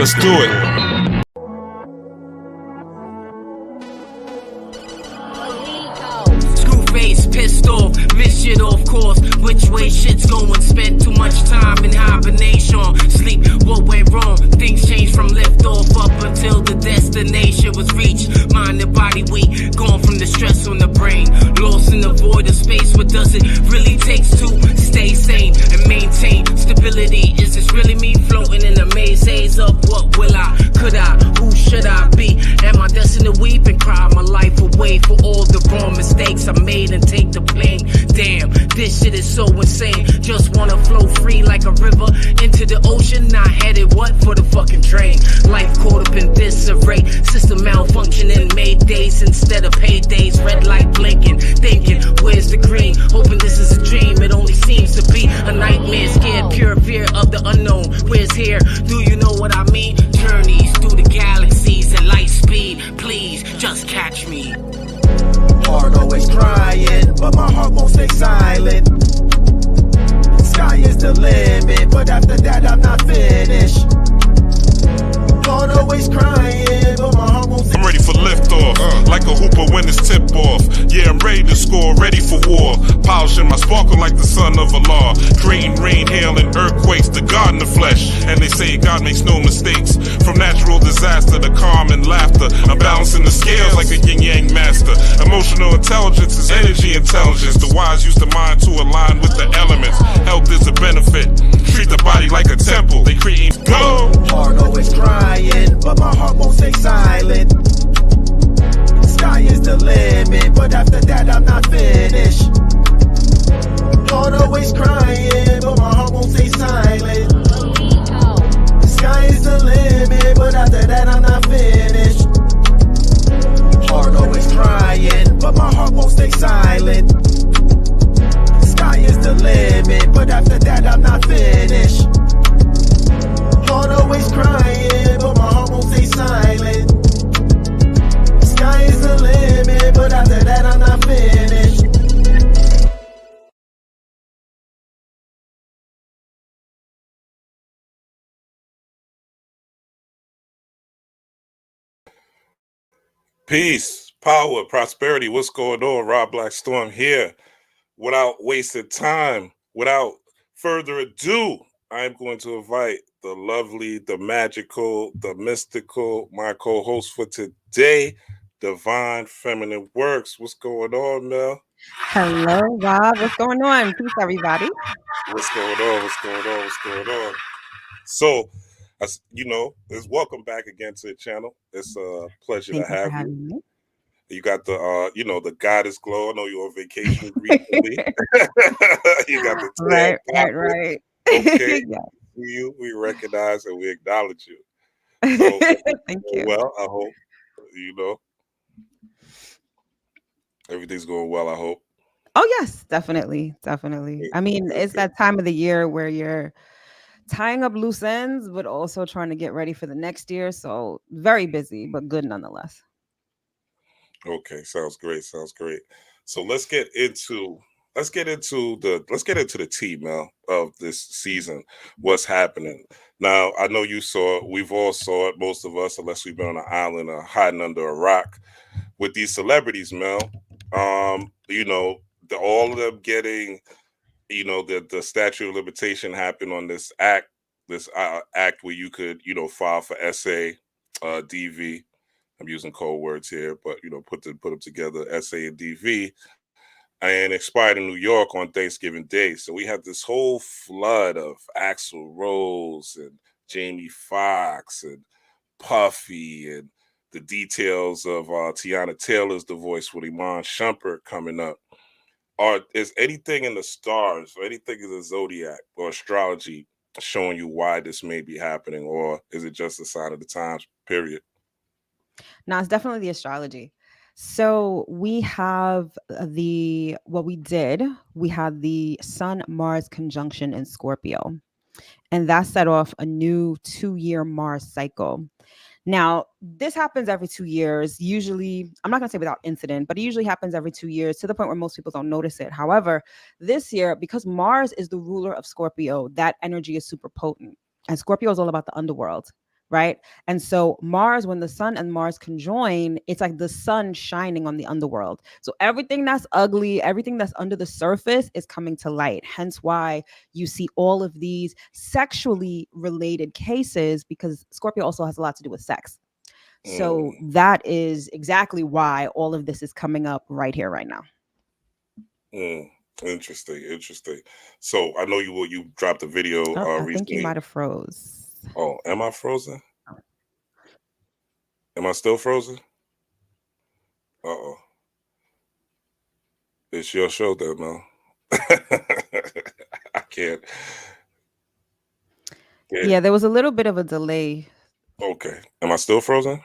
Let's do it. Face pissed off, miss shit off course. Which way shit's going? Spent too much time in hibernation. Sleep, what went wrong? Things changed from lift off up until the destination was reached. Mind and body weak, gone from the stress on the brain. Lost in the void of space. What does it really takes to stay sane and maintain stability? Is this really me floating in the maze haze of what will I? Could I? Who should I be? Am I destined to weep and cry my life away for all the wrong mistakes I made and take the blame? Damn, this shit is so insane. Just wanna flow free like a river into the ocean. Not headed what for the fucking drain. Life caught up in disarray. System malfunctioning. Made days instead of paydays. Red light blinking. Thinking, where's the green? Hoping this is a dream. It only seems to be a nightmare. Scared, pure fear of the unknown. Where's here? Do you know what I mean? Journeys through the galaxies at light speed. Please, just catch me. Heart always crying, but my heart won't stay silent. Sky is the limit, but after that I'm not finished. Heart always crying, but my heart won't stay. I'm ready for liftoff, like a hooper when it's tip off. Yeah, I'm ready to score, ready for war. Polishing my sparkle like the son of Allah. Creating rain, hail, and earthquakes, the God in the flesh. And they say God makes no mistakes. From natural disaster to calm and laughter, I'm balancing the scales like a yin-yang master. Emotional intelligence is energy intelligence. The wise use the mind to align with the elements. Health is a benefit. Treat the body like a temple. They create go. Heart always crying, but my heart won't stay silent. Sky is the limit, but after that I'm not finished. Heart always crying, but my heart won't stay silent. Sky is the limit, but after that I'm not finished. Heart always crying, but my heart won't stay silent. Sky is the limit, but after that I'm not finished. Heart always crying, but my heart won't stay silent. Sky is the limit, but after that I'm not finished. Peace, power, prosperity. What's going on? Rob Black Storm here. Without wasting time, without further ado, I'm going to invite the lovely, the magical, the mystical, my co-host for today, Divine Feminine Works. What's going on, Mel? Hello, Rob. What's going on? Peace, everybody. What's going on? What's going on? What's going on? So, it's welcome back again to the channel. It's a pleasure Thank to you for have having you. me. You got the, the goddess glow. I know you're on vacation recently. You got the tan Right. Okay, Yeah. we recognize and we acknowledge you. So, Thank you. well, I hope everything's going well. I hope. Oh, yes, definitely. I mean, it's that time of the year where you're tying up loose ends, but also trying to get ready for the next year. So very busy, but good nonetheless. Okay, sounds great. So let's get into the tea, Mel, of this season. What's happening now? I know you saw it. We've all saw it. Most of us, unless we've been on an island or hiding under a rock, with these celebrities, Mel. All of them getting, the statute of limitation happened on this act where you could, file for SA, DV. I'm using cold words here, but put them together, SA and DV, and expired in New York on Thanksgiving Day. So we had this whole flood of Axl Rose and Jamie Foxx and Puffy and the details of Tiana Taylor's divorce with Iman Shumpert coming up. Is anything in the stars or anything in the zodiac or astrology showing you why this may be happening, or is it just a sign of the times, period? No, it's definitely the astrology. So we have we had the Sun-Mars conjunction in Scorpio, and that set off a new 2-year Mars cycle. Now, this happens every 2 years. Usually, I'm not going to say without incident, but it usually happens every 2 years to the point where most people don't notice it. However, this year, because Mars is the ruler of Scorpio, that energy is super potent. And Scorpio is all about the underworld. right? And so Mars, when the sun and Mars conjoin, it's like the sun shining on the underworld. So everything that's ugly, everything that's under the surface is coming to light. Hence why you see all of these sexually related cases, because Scorpio also has a lot to do with sex. So Mm, that is exactly why all of this is coming up right here, right now. mm. Interesting, interesting. So I know you dropped a video Oh, I think you recently. might have froze. Oh, am I frozen? Am I still frozen? Uh-oh. It's your show then, Mel. I can't. Yeah, there was a little bit of a delay. Okay. Am I still frozen?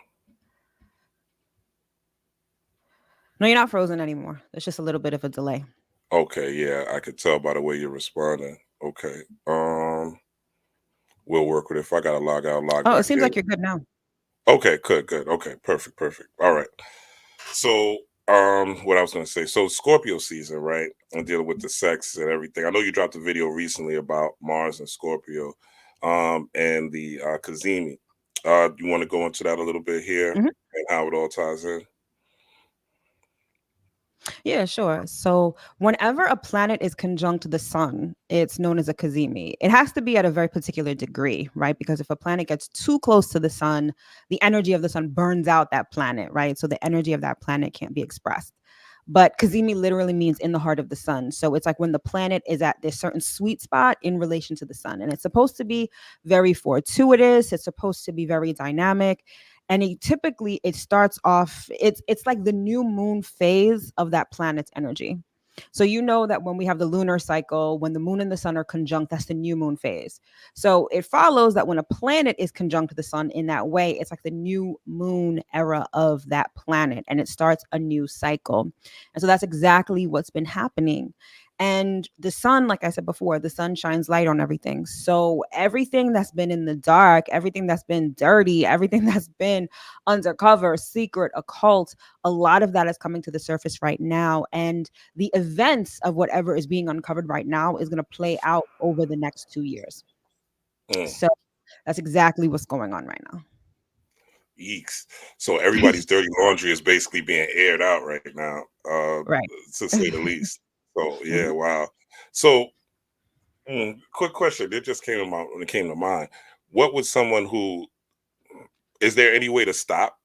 No, you're not frozen anymore. There's just a little bit of a delay. Okay, yeah, I could tell by the way you're responding. Okay. We'll work with it. If I gotta log out, log Oh, it back seems in. like you're good now. Okay, good, good. Okay, perfect, perfect. All right. So, what I was gonna say. So Scorpio season, right? And dealing with the sex and everything. I know you dropped a video recently about Mars and Scorpio, and the Kazemi. You want to go into that a little bit here Mhm. and how it all ties in? Yeah, sure. So, whenever a planet is conjunct to the sun, it's known as a cazimi. It has to be at a very particular degree, right? Because if a planet gets too close to the sun, the energy of the sun burns out that planet, right? So, the energy of that planet can't be expressed. But cazimi literally means in the heart of the sun. So, it's like when the planet is at this certain sweet spot in relation to the sun. And it's supposed to be very fortuitous, it's supposed to be very dynamic, and typically it starts off, it's like the new moon phase of that planet's energy. So you know that when we have the lunar cycle, when the moon and the sun are conjunct, that's the new moon phase. So it follows that when a planet is conjunct to the sun in that way, it's like the new moon era of that planet, and it starts a new cycle. And so that's exactly what's been happening. And the sun, like I said before, the sun shines light on everything. So everything that's been in the dark, everything that's been dirty, everything that's been undercover, secret, occult, a lot of that is coming to the surface right now. And the events of whatever is being uncovered right now is going to play out over the next 2 years. Mm, So that's exactly what's going on right now. Yeeks. So everybody's dirty laundry is basically being aired out right now, Right. to say the least. So yeah, Mhm. wow. So quick question. It just came to mind when it came to mind. What would someone who is there any way to stop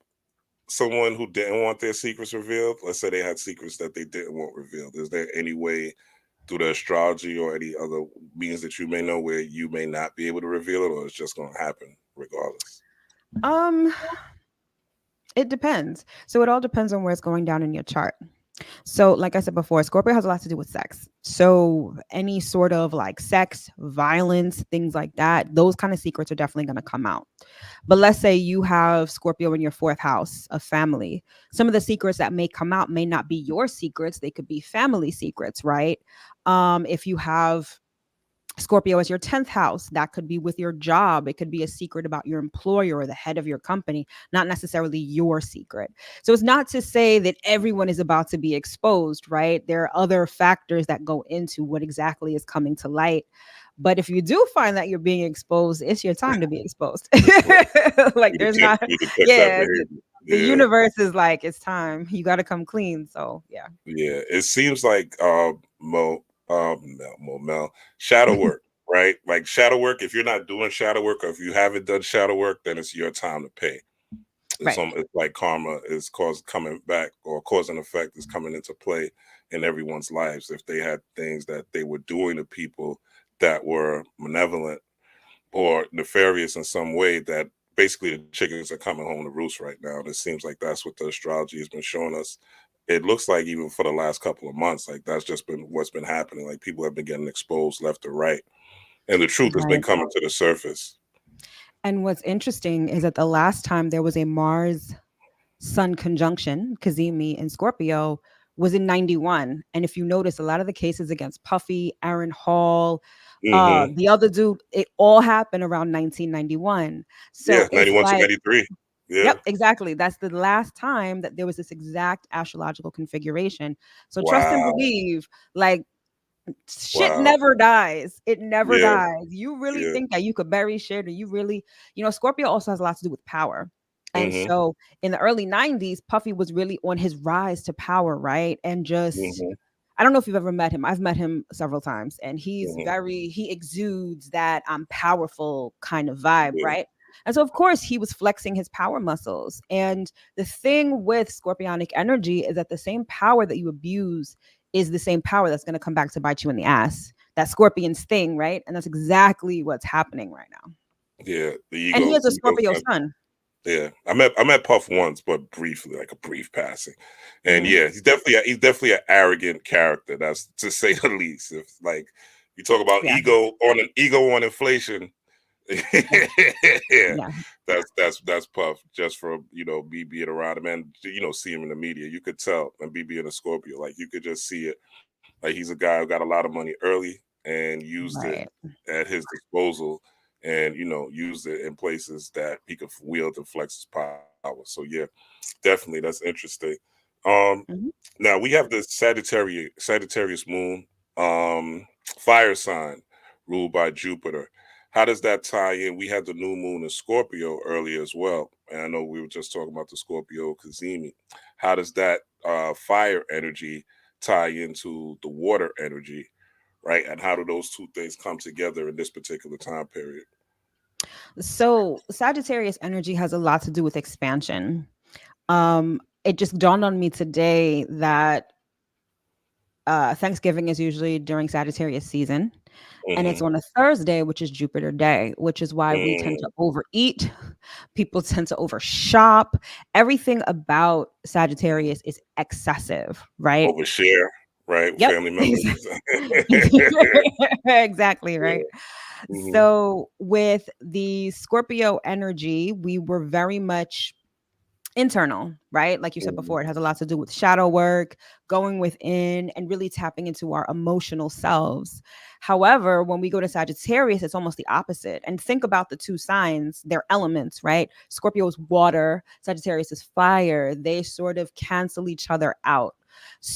someone who didn't want their secrets revealed? Let's say they had secrets that they didn't want revealed. Is there any way through the astrology or any other means that you may know where you may not be able to reveal it, or it's just going to happen regardless? Um, it depends. So it all depends on where it's going down in your chart. So, like I said before, Scorpio has a lot to do with sex. So, any sort of like sex, violence, things like that, those kind of secrets are definitely going to come out. But let's say you have Scorpio in your fourth house of family. Some of the secrets that may come out may not be your secrets, they could be family secrets, right? If you have Scorpio as your 10th house, that could be with your job. It could be a secret about your employer or the head of your company, not necessarily your secret. So it's not to say that everyone is about to be exposed, right? There are other factors that go into what exactly is coming to light. But if you do find that you're being exposed, it's your time to be exposed. Right. Like there's not, You to check that yeah, behavior. the Yeah, universe is like, it's time. You got to come clean. So yeah. yeah. It seems like Mel, shadow work, right? Like shadow work. If you're not doing shadow work, or if you haven't done shadow work, then it's your time to pay. Right. It's like karma is coming back, or cause and effect is coming into play in everyone's lives. If they had things that they were doing to people that were malevolent or nefarious in some way, that basically the chickens are coming home to roost right now. And it seems like that's what the astrology has been showing us. It looks like even for the last couple of months, like that's just been what's been happening. Like people have been getting exposed left or right, and the truth has been Right. coming to the surface. And what's interesting is that the last time there was a Mars Sun conjunction, Cazimi and Scorpio, was in 91. And if you notice, a lot of the cases against Puffy, Aaron Hall, Hmm. the other dude, it all happened around 1991. So Yeah, it's 91 to like, 93. Yeah. yep, exactly. That's the last time that there was this exact astrological configuration. So trust and Wow. believe, like Shit Wow. never dies. It never Yeah. dies. You really Yeah. think that you could bury shit, or you really, Scorpio also has a lot to do with power. And Mm-hmm. so in the early 90s, Puffy was really on his rise to power, right? And just, Mm-hmm. I don't know if you've ever met him. I've met him several times, and Mm-hmm. he exudes that I'm powerful kind of vibe, Yeah. right? And so, of course, he was flexing his power muscles. And the thing with scorpionic energy is that the same power that you abuse is the same power that's going to come back to bite you in the ass. That scorpion sting, right? And that's exactly what's happening right now. Yeah. The And he ego. is a Ego. Scorpio sun. Yeah, I met Puff once, but briefly, like a brief passing. And Hmm. yeah, he's definitely an arrogant character. That's to say the least. If like you talk about Yeah. ego on inflation, Yeah. yeah, Yeah. that's Puff. Just from me being around him and see him in the media, you could tell. And me being a Scorpio, like you could just see it. Like he's a guy who got a lot of money early and used it Right. at his disposal, and used it in places that he could wield and flex his power. So yeah, definitely that's interesting. Um, Hmm. Now we have the Sagittarius moon, fire sign ruled by Jupiter. How does that tie in? We had the new moon in Scorpio earlier as well, and I know we were just talking about the Scorpio Kazemi. How does that fire energy tie into the water energy, right? And how do those two things come together in this particular time period? So Sagittarius energy has a lot to do with expansion. It just dawned on me today that Thanksgiving is usually during Sagittarius season, and Hmm. it's on a Thursday, which is Jupiter day, which is why we tend Mm, to overeat. People tend to overshop. Everything about Sagittarius is excessive, right? overshare, right? Yep. Family members. Exactly, Yeah. right? Hmm. So with the Scorpio energy, we were very much internal, right? Like you said Hmm. before, it has a lot to do with shadow work, going within, and really tapping into our emotional selves. However, when we go to Sagittarius, it's almost the opposite. And think about the two signs, they're elements, right? Scorpio is water, Sagittarius is fire. They sort of cancel each other out.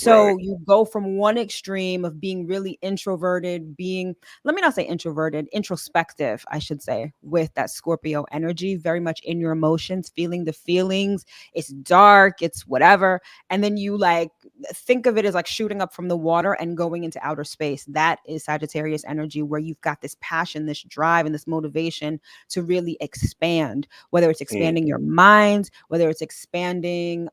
Right. So you go from one extreme of being really introverted, being, let me not say introverted, introspective, I should say, with that Scorpio energy, very much in your emotions, feeling the feelings. It's dark, it's whatever. And then you like think of it as like shooting up from the water and going into outer space. That is Sagittarius energy, where you've got this passion, this drive, and this motivation to really expand, whether it's expanding Mm. your mind, whether it's expanding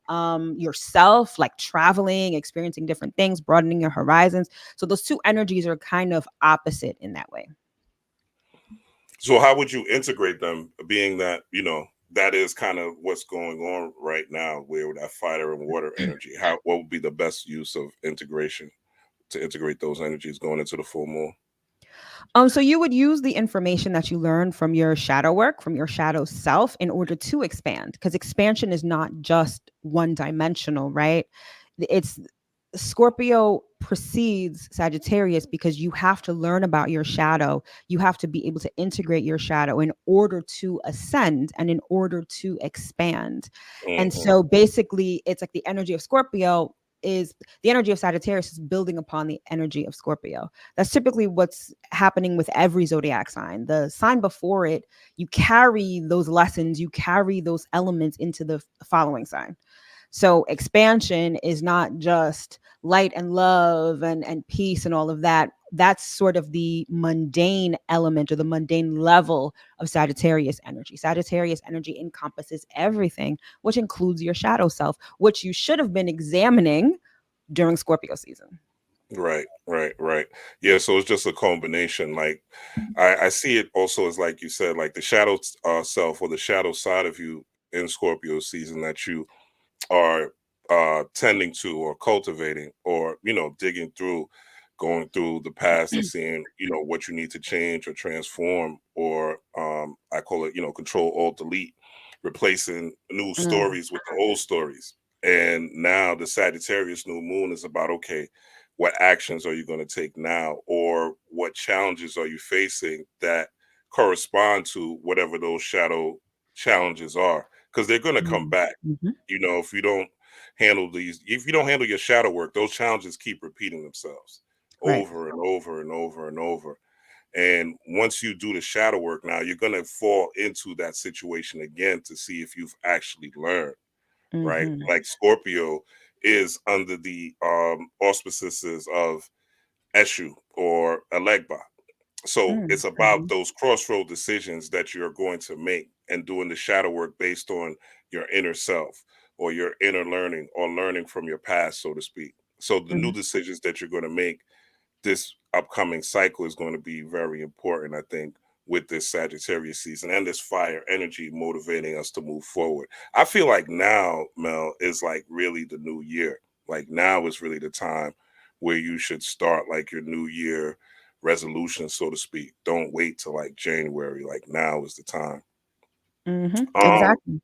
yourself, like traveling, experiencing different things, broadening your horizons. So those two energies are kind of opposite in that way. So how would you integrate them, being that that is kind of what's going on right now, where that fire and water energy? What would be the best use of integration to integrate those energies going into the full moon? So you would use the information that you learn from your shadow work, from your shadow self, in order to expand, because expansion is not just one dimensional, right? It's Scorpio precedes Sagittarius because you have to learn about your shadow. You have to be able to integrate your shadow in order to ascend and in order to expand. And Hmm. so basically, it's like the energy of Scorpio is the energy of Sagittarius is building upon the energy of Scorpio. That's typically what's happening with every zodiac sign. The sign before it, you carry those lessons, you carry those elements into the following sign. So expansion is not just light and love and peace and all of that. That's sort of the mundane element or the mundane level of Sagittarius energy. Sagittarius energy encompasses everything, which includes your shadow self, which you should have been examining during Scorpio season. Right, right, right. Yeah, so it's just a combination. Like I see it also as, like you said, like the shadow self or the shadow side of you in Scorpio season that you are tending to or cultivating, or digging through, going through the past and seeing what you need to change or transform, or I call it control alt delete, replacing new Mm, stories with the old stories. And now the Sagittarius new moon is about, okay, what actions are you going to take now, or what challenges are you facing that correspond to whatever those shadow challenges are, because they're going to come mm, back. mhm. If you don't handle your shadow work, those challenges keep repeating themselves Right. over and over and over and over. And once you do the shadow work, now you're going to fall into that situation again to see if you've actually learned, right? Mm-hmm. Like Scorpio is under the auspices of Eshu or Elegba. So it's about Mm-hmm. those crossroad decisions that you're going to make and doing the shadow work based on your inner self or your inner learning or learning from your past, so to speak. So the new Hmm. decisions that you're going to make this upcoming cycle is going to be very important, I think, with this Sagittarius season and this fire energy motivating us to move forward. I feel like now, Mel, is like really the new year. Like now is really the time where you should start like your new year resolution, so to speak. Don't wait till like January. Like now is the time. Hmm. Um, Exactly.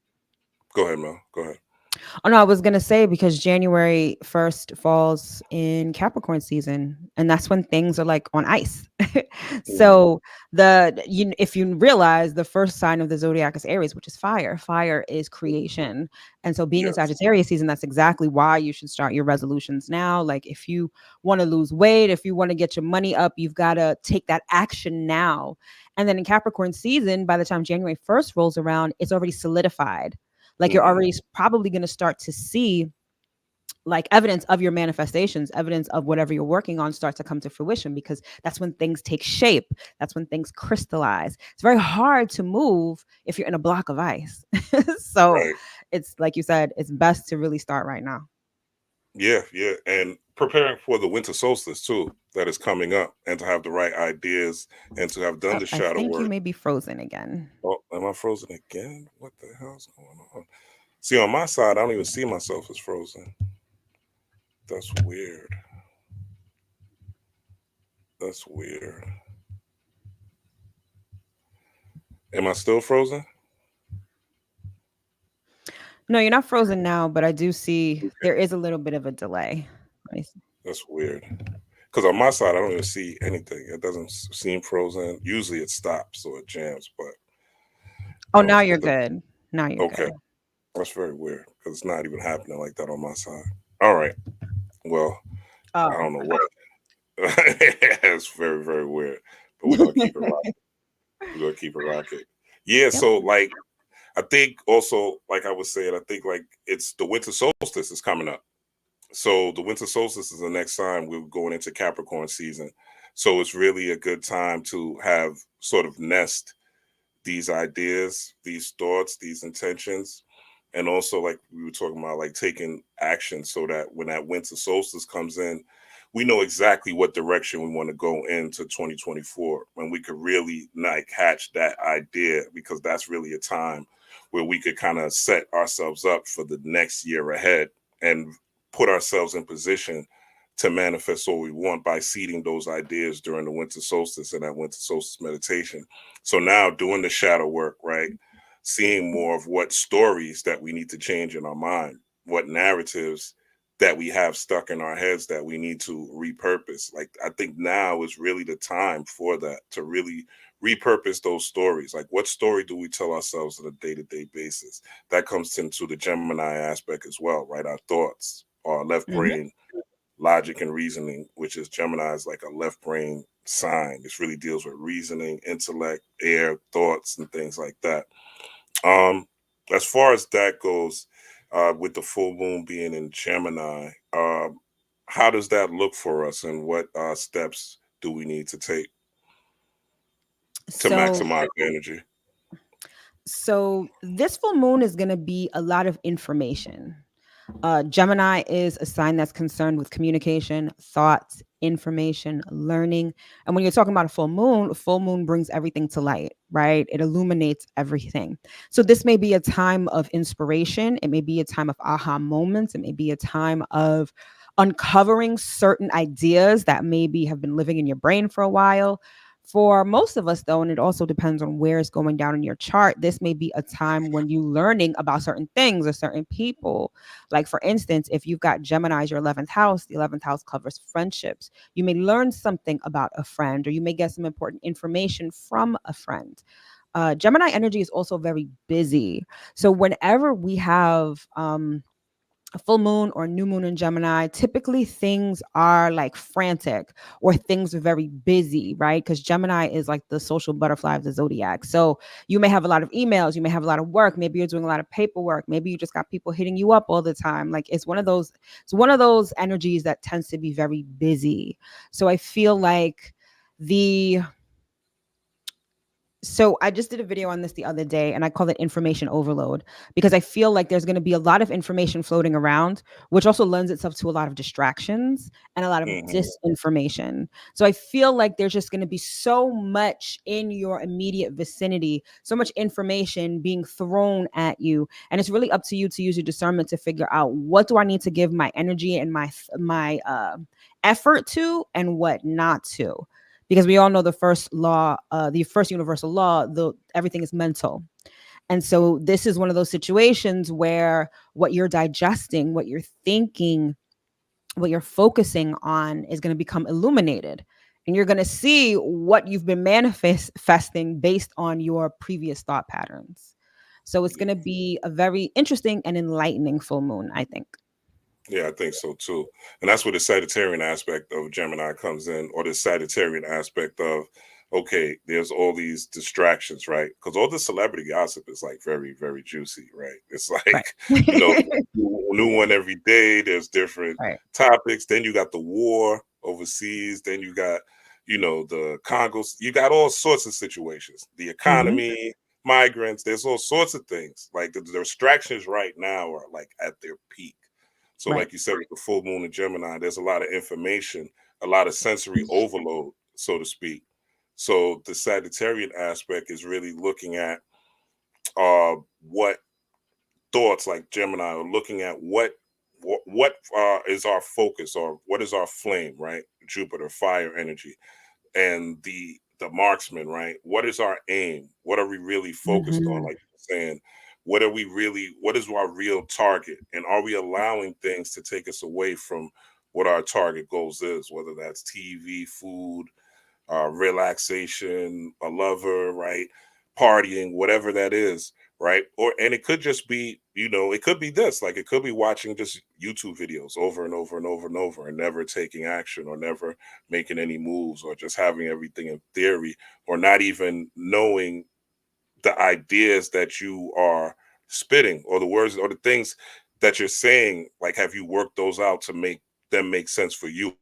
go ahead, Mel. Go ahead. Oh no, I was gonna say because January 1st falls in Capricorn season, and that's when things are like on ice. Mhm. So if you realize the first sign of the zodiac is Aries, which is fire. Fire is creation, and so being in Yes. Sagittarius season, that's exactly why you should start your resolutions now. Like if you want to lose weight, if you want to get your money up, you've got to take that action now. And then in Capricorn season, by the time January 1st rolls around, it's already solidified, like you're Hmm. already probably going to start to see like evidence of your manifestations, evidence of whatever you're working on start to come to fruition, because that's when things take shape, that's when things crystallize. It's very hard to move if you're in a block of ice. So Right. it's like you said, it's best to really start right now. Yeah, yeah, and preparing for the winter solstice too, that is coming up, and to have the right ideas and to have done the I shadow think you work. may be frozen again. Oh, am I frozen again? What the hell's going on? See, on my side, I don't even see myself as frozen. That's weird. That's weird. Am I still frozen? No, you're not frozen now, but I do see Okay, there is a little bit of a delay. Let me see. that's weird. Because on my side, I don't even see anything. It doesn't seem frozen. Usually, it stops or it jams, but Oh, now you're it doesn't. good. Now you're Okay, good. that's very weird because it's not even happening like that on my side. All right. Well, I Oh. don't know what. It's very, very weird. But we're gonna keep it rocking. We're gonna keep it rocking. Yeah, Yep. so like I think also, like I was saying, I think like it's the winter solstice is coming up. So the winter solstice is the next time we're going into Capricorn season. So it's really a good time to have sort of nest these ideas, these thoughts, these intentions, and also like we were talking about, like taking action so that when that winter solstice comes in, we know exactly what direction we want to go into 2024, when we could really like catch that idea, because that's really a time where we could kind of set ourselves up for the next year ahead and put ourselves in position to manifest what we want by seeding those ideas during the winter solstice and that winter solstice meditation. So now doing the shadow work, right? Seeing more of what stories that we need to change in our mind, what narratives that we have stuck in our heads that we need to repurpose. Like I think now is really the time for that, to really repurpose those stories. Like what story do we tell ourselves on a day-to-day basis? That comes into the Gemini aspect as well, right? Our thoughts, our left Mhm. brain logic and reasoning, which is Gemini is like a left brain sign. This really deals with reasoning, intellect, air, thoughts, and things like that. Um, as far as that goes, with the full moon being in Gemini, how does that look for us, and what steps do we need to take to So maximize the energy? so this full moon is going to be a lot of information. Gemini is a sign that's concerned with communication, thoughts, information, learning. And when you're talking about a full moon brings everything to light, right? It illuminates everything. So this may be a time of inspiration. It may be a time of aha moments. It may be a time of uncovering certain ideas that maybe have been living in your brain for a while. For most of us, though, and it also depends on where it's going down in your chart, this may be a time when you learning about certain things or certain people. Like, for instance, if you've got Gemini as your 11th house, the 11th house covers friendships. You may learn something about a friend, or you may get some important information from a friend. Gemini energy is also very busy. So, whenever we have a full moon or new moon in Gemini, typically things are like frantic or things are very busy, right? Because Gemini is like the social butterfly of the zodiac. So you may have a lot of emails, you may have a lot of work, maybe you're doing a lot of paperwork, maybe you just got people hitting you up all the time. Like it's one of those energies that tends to be very busy. So I feel like the so I just did a video on this the other day and I call it information overload because I feel like there's going to be a lot of information floating around, which also lends itself to a lot of distractions and a lot of Hmm. disinformation. So I feel like there's just going to be so much in your immediate vicinity, so much information being thrown at you, and it's really up to you to use your discernment to figure out what do I need to give my energy and my effort to and what not to, because we all know the first law, the first universal law, the everything is mental. And so this is one of those situations where what you're digesting, what you're thinking, what you're focusing on is going to become illuminated. And you're going to see what you've been manifesting based on your previous thought patterns. So it's going to be a very interesting and enlightening full moon, I think. Yeah, I think so too. And that's where the Sagittarian aspect of Gemini comes in, or the Sagittarian aspect of, okay, there's all these distractions, right? Because all the celebrity gossip is like very, very juicy, right? It's Right. like, you know, new one every day. There's different Right. topics. Then you got the war overseas. Then you got, the Congos. You got all sorts of situations. The Hmm. economy, migrants. There's all sorts of things. Like the distractions right now are like at their peak. So, Right. like you said, with the full moon in Gemini, there's a lot of information, a lot of sensory overload, so to speak. So, the Sagittarian aspect is really looking at what thoughts, like Gemini, are looking at what is our focus, or what is our flame, right? Jupiter, fire energy, and the marksman, right? What is our aim? What are we really focused on? Hmm. Like you're saying, what is our real target? And are we allowing things to take us away from what our target goals is, whether that's TV, food, relaxation, a lover, right? Partying, whatever that is, right? Or and it could just be, it could be this, like it could be watching just YouTube videos over and over and over and over and never taking action, or never making any moves, or just having everything in theory, or not even knowing the ideas that you are spitting, or the words or the things that you're saying. Like, have you worked those out to make them make sense for you,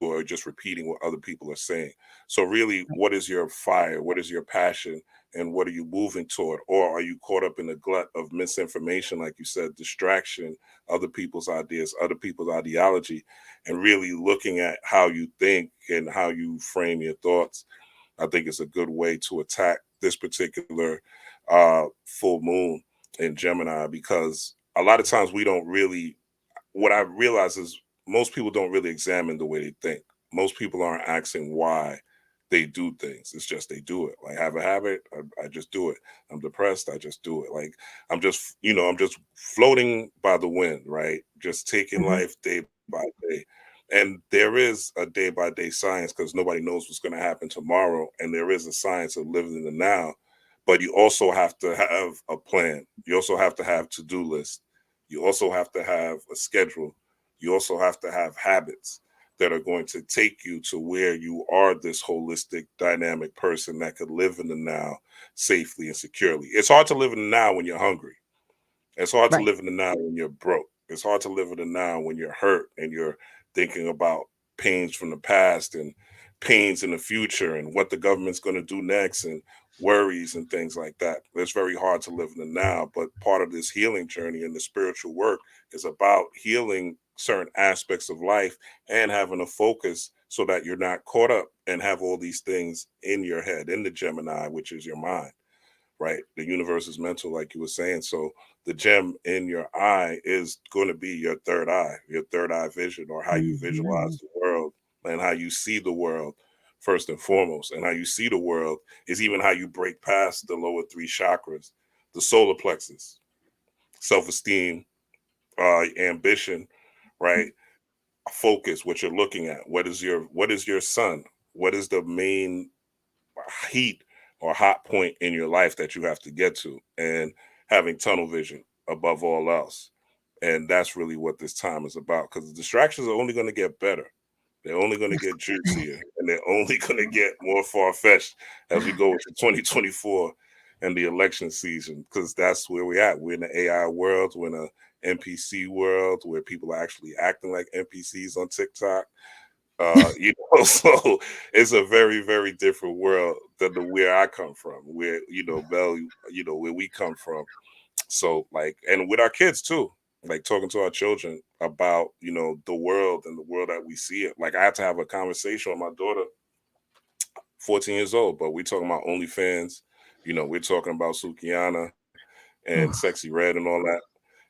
or just repeating what other people are saying? So really, what is your fire? What is your passion? And what are you moving toward? Or are you caught up in the glut of misinformation, like you said, distraction, other people's ideas, other people's ideology, and really looking at how you think and how you frame your thoughts? I think it's a good way to attack this particular full moon in Gemini, because a lot of times we don't really, what I realize is most people don't really examine the way they think. Most people aren't asking why they do things. It's just they do it. Like, have a habit, I just do it. I'm depressed, I just do it. Like, I'm just floating by the wind, right? Just taking Hmm. life day by day. And there is a day by day science, because nobody knows what's going to happen tomorrow. And there is a science of living in the now. But you also have to have a plan. You also have to have to-do lists. You also have to have a schedule. You also have to have habits that are going to take you to where you are this holistic, dynamic person that could live in the now safely and securely. It's hard to live in the now when you're hungry. It's hard to Right. live in the now when you're broke. It's hard to live in the now when you're hurt and you're thinking about pains from the past and pains in the future and what the government's going to do next, and worries and things like that. It's very hard to live in the now. But part of this healing journey and the spiritual work is about healing certain aspects of life and having a focus so that you're not caught up and have all these things in your head, in the Gemini, which is your mind, right? The universe is mental, like you were saying. So the gem in your eye is going to be your third eye vision, or how you Hmm. visualize the world and how you see the world, first and foremost. And how you see the world is even how you break past the lower three chakras, the solar plexus, self esteem, ambition, right? Focus, what you're looking at. What is your sun? What is the main heat or hot point in your life that you have to get to? And having tunnel vision above all else. And that's really what this time is about, because the distractions are only going to get better. They're only going to get juicier, and they're only going to get more far fetched as we go into 2024 and the election season, because that's where we're at. We're in the AI world, we're in a NPC world where people are actually acting like NPCs on TikTok. So it's a very, very different world than the where I come from, where Bell, where we come from. So like, and with our kids too, like talking to our children about the world and the world that we see it. Like I had to have a conversation with my daughter, 14 years old, but we're talking about OnlyFans. We're talking about Sukiana and Ugh. Sexy Red and all that.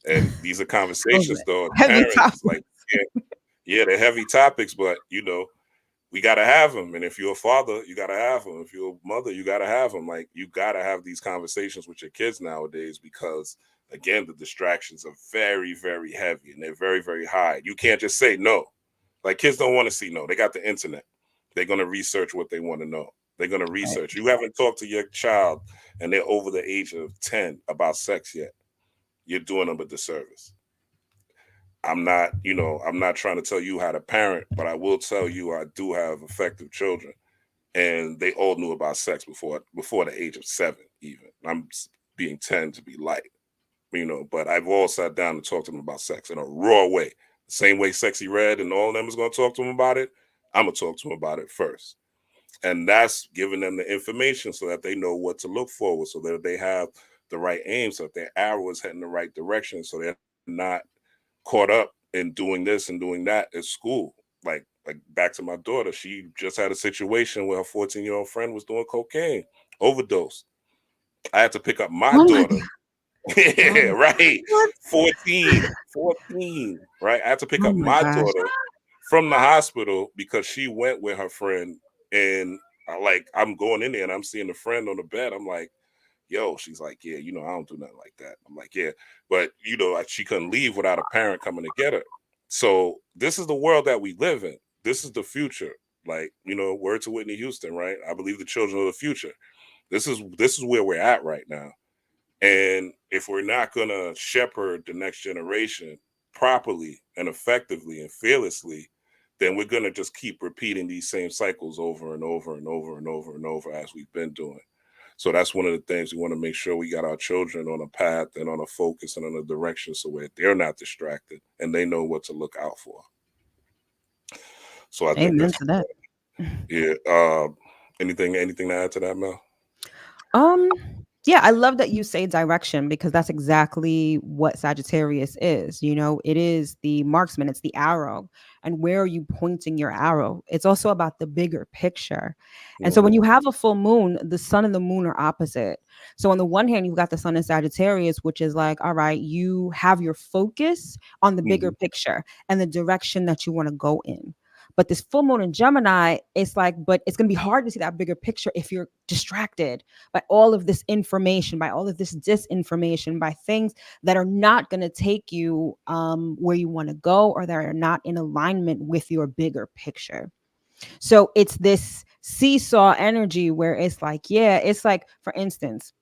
And these are Those conversations are though, as heavy parents, topic. it's like, yeah, they're heavy topics, but we gotta have them. And if you're a father, you gotta have them. If you're a mother, you gotta have them. Like you gotta have these conversations with your kids nowadays, because again, the distractions are very, very heavy and they're very, very high. You can't just say no. Like kids don't want to see no. They got the internet. They're gonna research what they want to know. They're gonna Right. research. You haven't talked to your child and they're over the age of 10 about sex yet. You're doing them a disservice. I'm not trying to tell you how to parent, but I will tell you I do have effective children, and they all knew about sex before the age of 7. Even I'm being 10 to be light, But I've all sat down and talked to them about sex in a raw way, the same way Sexy Red and all of them is going to talk to them about it. I'm gonna talk to them about it first, and that's giving them the information so that they know what to look forward, so that they have the right aim, so that their arrow is heading the right direction, so they're not caught up in doing this and doing that at school. Like back to my daughter, she just had a situation where her 14-year-old friend was doing cocaine overdose. I had to pick up my Oh my daughter. god. Yeah, Oh, right. what? 14, right? I had to pick Oh up my my gosh. daughter from the hospital because she went with her friend, and I'm going in there and I'm seeing the friend on the bed. I'm like, yo, she's like, yeah, I don't do nothing like that. I'm like, yeah, but like, she couldn't leave without a parent coming to get her. So this is the world that we live in. This is the future. Like, word to Whitney Houston, right? I believe the children of the future. This is where we're at right now. And if we're not gonna shepherd the next generation properly and effectively and fearlessly, then we're gonna just keep repeating these same cycles over and over and over and over and over as we've been doing. So that's one of the things we want to make sure we got our children on a path and on a focus and on a direction, so where they're not distracted and they know what to look out for. So I think Amen that's to that. yeah. Anything to add to that, Mel? Um, yeah, I love that you say direction because that's exactly what Sagittarius is. It is the marksman, it's the arrow. And where are you pointing your arrow? It's also about the bigger picture. And so when Hmm. you have a full moon, the sun and the moon are opposite. So on the one hand, you've got the sun in Sagittarius, which is like, all right, you have your focus on the bigger Hmm. picture and the direction that you want to go in. But this full moon in Gemini, it's like, but it's going to be hard to see that bigger picture if you're distracted by all of this information, by all of this disinformation, by things that are not going to take you where you want to go or that are not in alignment with your bigger picture. So it's this seesaw energy where it's like, yeah, it's like, for instance,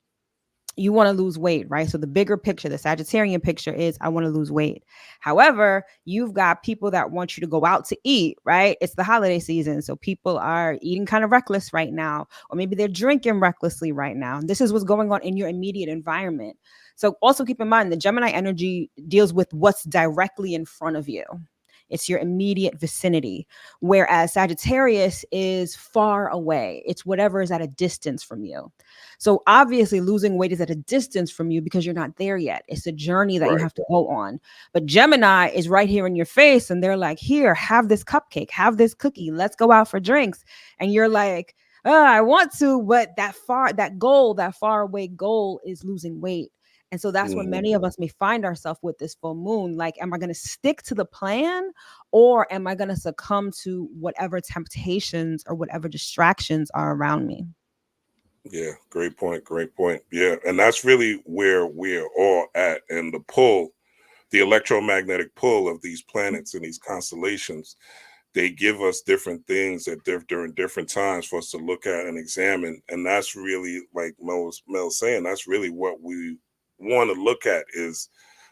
you want to lose weight, right? So the bigger picture, the Sagittarian picture is I want to lose weight. However, you've got people that want you to go out to eat, right? It's the holiday season. So people are eating kind of reckless right now, or maybe they're drinking recklessly right now. And this is what's going on in your immediate environment. So also keep in mind the Gemini energy deals with what's directly in front of you. It's your immediate vicinity. Whereas Sagittarius is far away. It's whatever is at a distance from you. So obviously losing weight is at a distance from you because you're not there yet. It's a journey that you Right. have to go on. But Gemini is right here in your face and they're like, "Here, have this cupcake, have this cookie. Let's go out for drinks." And you're like, "Oh, I want to, but that far away goal is losing weight." And so that's where Hmm. many of us may find ourselves with this full moon. Like, am I going to stick to the plan or am I going to succumb to whatever temptations or whatever distractions are around me? Yeah, great point. Great point. Yeah, and that's really where we're all at. And the pull, the electromagnetic pull of these planets and these constellations, they give us different things at during different times for us to look at and examine. And that's really, like Mel saying, that's really what we want to look at is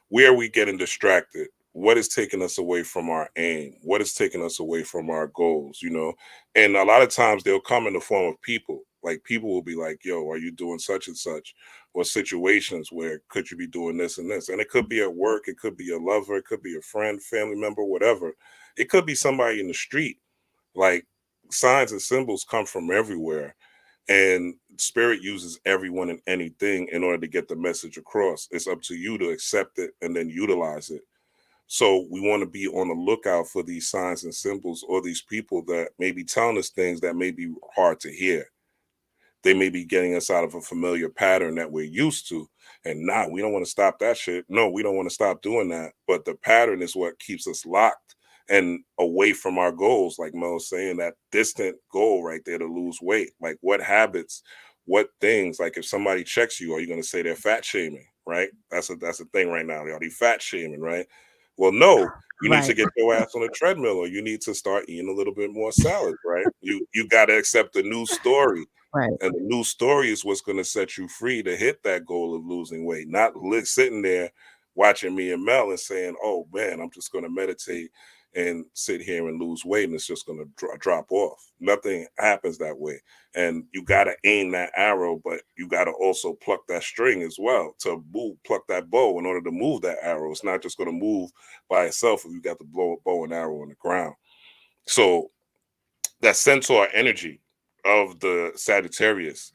where are we getting distracted? What is taking us away from our aim? What is taking us away from our goals? And a lot of times they'll come in the form of people. Like people will be like, "Yo, are you doing such and such?" Or situations where could you be doing this and this? And it could be at work, it could be a lover, it could be a friend, family member, whatever. It could be somebody in the street. Like signs and symbols come from everywhere, and spirit uses everyone and anything in order to get the message across. It's up to you to accept it and then utilize it. So we want to be on the lookout for these signs and symbols, or these people that may be telling us things that may be hard to hear. They may be getting us out of a familiar pattern that we're used to. And nah, we don't want to stop that shit. No, we don't want to stop doing that. But the pattern is what keeps us locked and away from our goals. Like Mel was saying, that distant goal right there to lose weight. Like what habits, what things, like if somebody checks you, are you going to say they're fat shaming? Right? That's a thing right now. Are they fat shaming, right? Well, no, you need to Right. get your ass on a treadmill, or you need to start eating a little bit more salad, right? You got to accept the new story, Right. and the new story is what's going to set you free to hit that goal of losing weight, not sitting there watching me and Mel and saying, "Oh man, I'm just going to meditate and sit here and lose weight, and it's just going to drop off." Nothing happens that way. And you got to aim that arrow, but you got to also pluck that string as well to move, pluck that bow in order to move that arrow. It's not just going to move by itself if you got to blow a bow and arrow on the ground. So that centaur energy of the Sagittarius,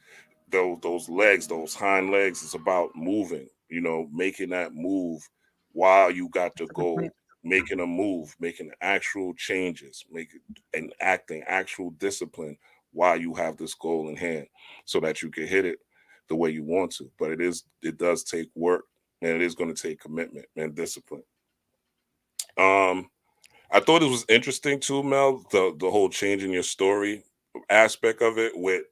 those legs, those hind legs, is about moving, making that move while you got the That's a good goal, point. making a move, making actual changes, making and acting actual discipline while you have this goal in hand, so that you can hit it the way you want to. But it does take work, and it is going to take commitment and discipline. Um, I thought it was interesting too, Mel, the whole changing your story aspect of it with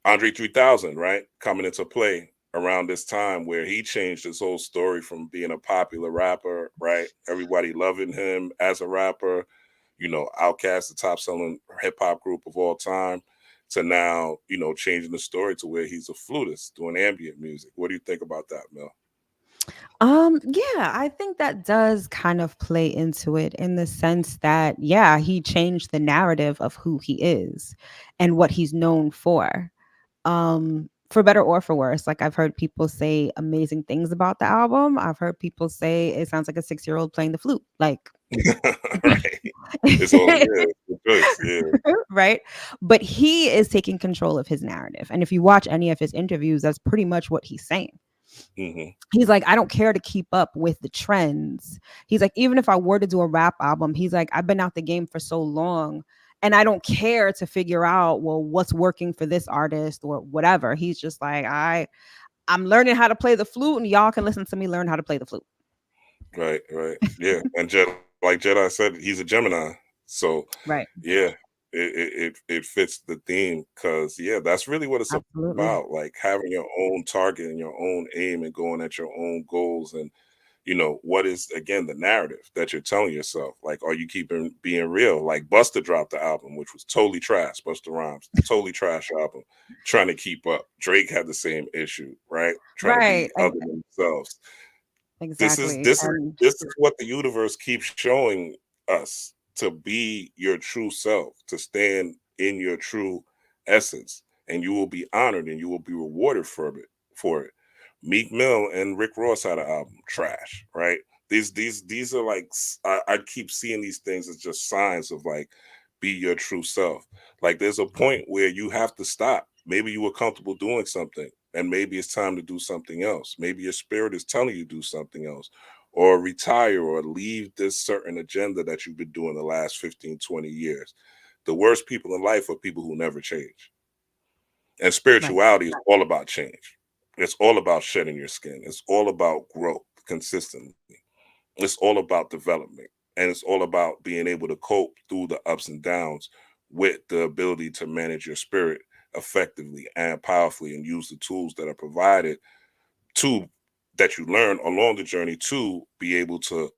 Andre 3000, right? Coming into play around this time where he changed his whole story from being a popular rapper, right? Everybody loving him as a rapper, Outkast, the top selling hip hop group of all time, to now, changing the story to where he's a flutist doing ambient music. What do you think about that, Mel? Yeah, I think that does kind of play into it in the sense that, yeah, he changed the narrative of who he is and what he's known for better or for worse. Like I've heard people say amazing things about the album. I've heard people say it sounds like a 6-year-old playing the flute. Like Right. It's all, yeah, it's the choice. Yeah. right? But he is taking control of his narrative. And if you watch any of his interviews, that's pretty much what he's saying. Hmm. He's like, I don't care to keep up with the trends. He's like, even if I were to do a rap album, he's like, I've been out the game for so long and I don't care to figure out, well, what's working for this artist or whatever. He's just like, I'm learning how to play the flute and y'all can listen to me learn how to play the flute. Right, right. Yeah. And like Jedi said, he's a Gemini. So Right. yeah, it fits the theme, because yeah, that's really what it's Absolutely. about. Like having your own target and your own aim and going at your own goals. And what is, again, the narrative that you're telling yourself? Like, are you keeping being real? Like Busta dropped the album, which was totally trash. Busta Rhymes, totally trash album, trying to keep up. Drake had the same issue, right? Trying to be Right. other than themselves. This is Exactly. this is And this is what the universe keeps showing us, to be your true self, to stand in your true essence, and you will be honored and you will be rewarded for it. Meek Mill and Rick Ross had an album, trash, right? These are like, I keep seeing these things as just signs of like, be your true self. Like there's a point where you have to stop. Maybe you were comfortable doing something, and maybe it's time to do something else. Maybe your spirit is telling you to do something else, or retire, or leave this certain agenda that you've been doing the last 15, 20 years. The worst people in life are people who never change. And right. spirituality is all about change. It's all about shedding your skin. It's all about growth consistently. It's all about development. And it's all about being able to cope through the ups and downs with the ability to manage your spirit effectively and powerfully, and use the tools that are provided to that you learn along the journey to be able to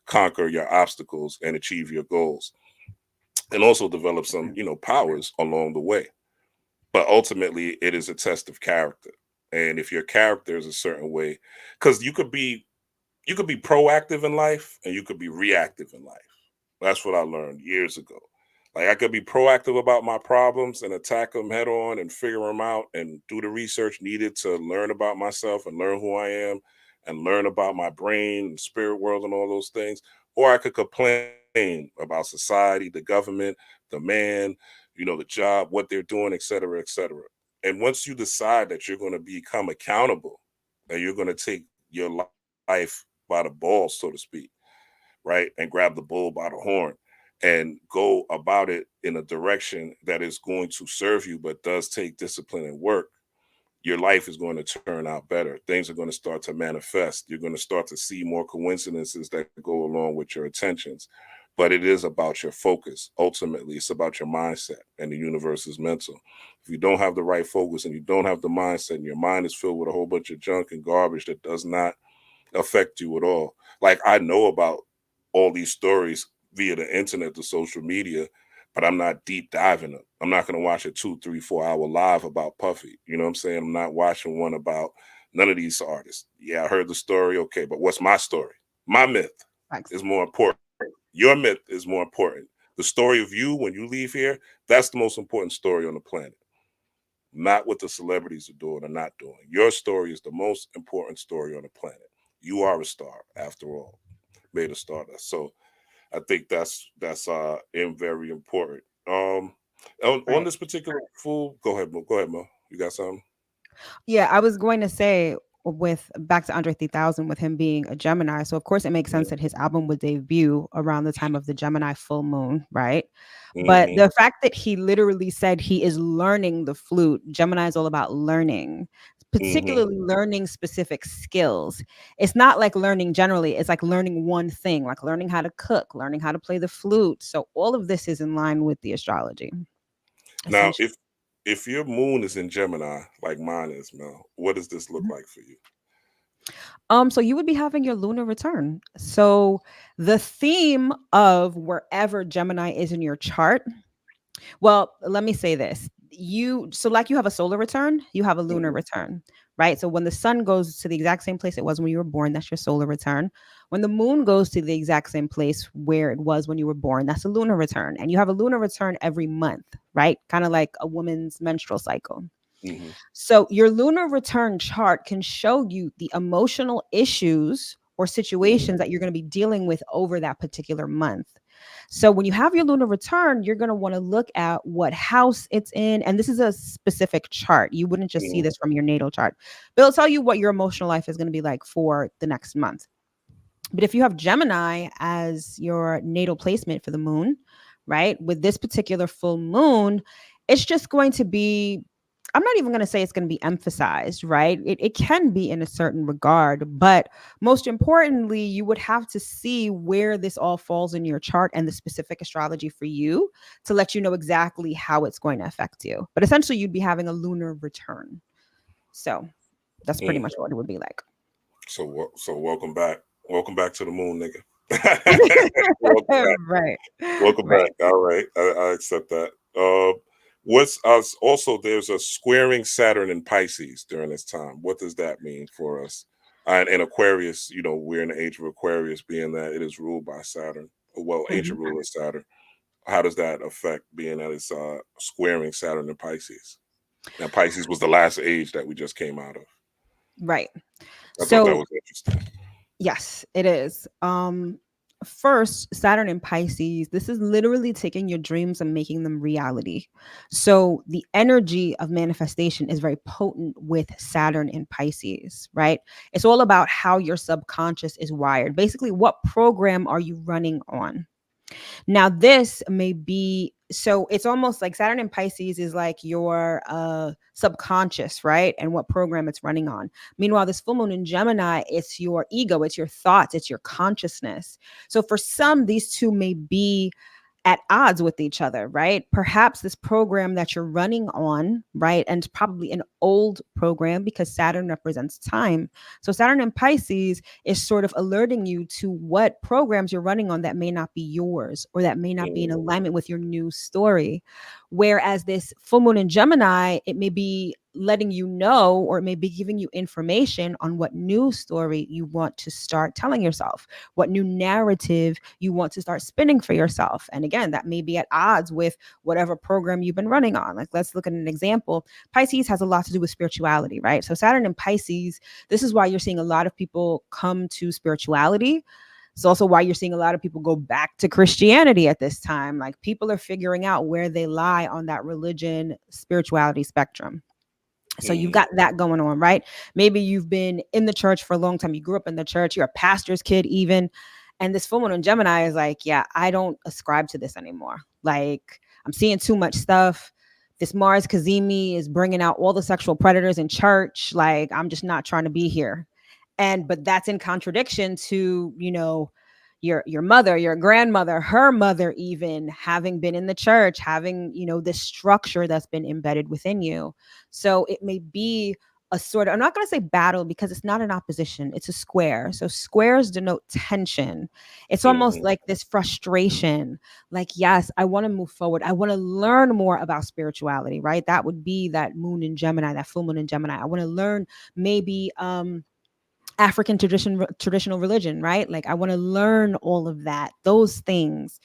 conquer your obstacles and achieve your goals, and also develop some powers along the way. But ultimately it is a test of character. And if your character is a certain way, because you could be, you could be proactive in life and you could be reactive in life. That's what I learned years ago. Like I could be proactive about my problems and attack them head on and figure them out and do the research needed to learn about myself and learn who I am and learn about my brain and spirit world and all those things. Or I could complain about society, the government, the man, the job, what they're doing, et cetera, et cetera. And once you decide that you're going to become accountable and you're going to take your life by the balls, so to speak, right? And grab the bull by the horn and go about it in a direction that is going to serve you, but does take discipline and work, your life is going to turn out better. Things are going to start to manifest. You're going to start to see more coincidences that go along with your intentions. But it is about your focus. Ultimately, it's about your mindset, and the universe is mental. If you don't have the right focus and you don't have the mindset, and your mind is filled with a whole bunch of junk and garbage that does not affect you at all. Like I know about all these stories via the internet, the social media, but I'm not deep diving them. I'm not going to watch a 2, 3, 4 hour live about Puffy. You know what I'm saying? I'm not watching one about none of these artists. Yeah, I heard the story. Okay, but what's my story? My myth Thanks. is more important. Your myth is more important. The story of you when you leave here, that's the most important story on the planet. Not what the celebrities are doing or not doing. Your story is the most important story on the planet. You are a star, after all, made a stardust. So I think that's very important. On Right. this particular fool, go ahead, Mo. Go ahead, Mo. You got something? Yeah, I was going to say with back to Andre 3000 with him being a Gemini. So of course it makes sense that his album would debut around the time of the Gemini full moon, right? But Mm-hmm. the fact that he literally said he is learning the flute, Gemini is all about learning, Mm-hmm. particularly learning specific skills. It's not like learning generally, it's like learning one thing, like learning how to cook, learning how to play the flute. So all of this is in line with the astrology, Now, essentially. if your moon is in Gemini, like mine is, Mel, what does this look like for you? So you would be having your lunar return. So the theme of wherever Gemini is in your chart, well, let me say this. Like you have a solar return, you have a lunar Mm-hmm. return, right? So when the sun goes to the exact same place it was when you were born, that's your solar return. When the moon goes to the exact same place where it was when you were born, that's a lunar return. And you have a lunar return every month, right? Kind of like a woman's menstrual cycle. Mm-hmm. So your lunar return chart can show you the emotional issues or situations that you're going to be dealing with over that particular month. So when you have your lunar return, you're going to want to look at what house it's in. And this is a specific chart. You wouldn't just see Mm-hmm. this from your natal chart. But it'll tell you what your emotional life is going to be like for the next month. But if you have Gemini as your natal placement for the moon, right, with this particular full moon, it's just going to be, I'm not even going to say it's going to be emphasized, right? It can be in a certain regard, but most importantly, you would have to see where this all falls in your chart and the specific astrology for you to let you know exactly how it's going to affect you. But essentially, you'd be having a lunar return. So that's pretty Mm. much what it would be like. So welcome back. Welcome back to the moon, nigga. welcome back. Right. Welcome Right. back. All right, I accept that. What's us also? There's a squaring Saturn in Pisces during this time. What does that mean for us? And Aquarius, we're in the age of Aquarius, being that it is ruled by Saturn. Well, ancient Mhm. ruler Saturn. How does that affect being that it's squaring Saturn and Pisces? Now, Pisces was the last age that we just came out of. Right. I thought that So, was interesting. yes, it is. First, Saturn in Pisces, this is literally taking your dreams and making them reality. So, the energy of manifestation is very potent with Saturn in Pisces, right? It's all about how your subconscious is wired. Basically, what program are you running on? Now, this may be so it's almost like Saturn in Pisces is like your subconscious, right? And what program it's running on. Meanwhile, this full moon in Gemini, it's your ego, it's your thoughts, it's your consciousness. So for some, these two may be at odds with each other, right? Perhaps this program that you're running on, right? And it's probably an old program because Saturn represents time. So Saturn in Pisces is sort of alerting you to what programs you're running on that may not be yours or that may not be in Mm, alignment with your new story. Whereas this full moon in Gemini, it may be letting you know, or maybe giving you information on what new story you want to start telling yourself, what new narrative you want to start spinning for yourself. And again, that may be at odds with whatever program you've been running on. Like, let's look at an example. Pisces has a lot to do with spirituality, right? So Saturn and Pisces, this is why you're seeing a lot of people come to spirituality. It's also why you're seeing a lot of people go back to Christianity at this time. Like, people are figuring out where they lie on that religion spirituality spectrum. So you've Mm-hmm. got that going on, right? Maybe you've been in the church for a long time. You grew up in the church. You're a pastor's kid, even. And this full moon in Gemini is like, yeah, I don't ascribe to this anymore. Like, I'm seeing too much stuff. This Mars Kazemi is bringing out all the sexual predators in church. Like, I'm just not trying to be here. But that's in contradiction to, your mother, your grandmother, her mother, even having been in the church, having, this structure that's been embedded within you. So it may be a sort of, I'm not going to say battle because it's not an opposition, it's a square. So squares denote tension. It's almost Mm-hmm. like this frustration. Like, yes, I want to move forward. I want to learn more about spirituality, right? That would be that moon in Gemini, that full moon in Gemini. I want to learn maybe African traditional religion, right? Like, I want to learn all of that, those things.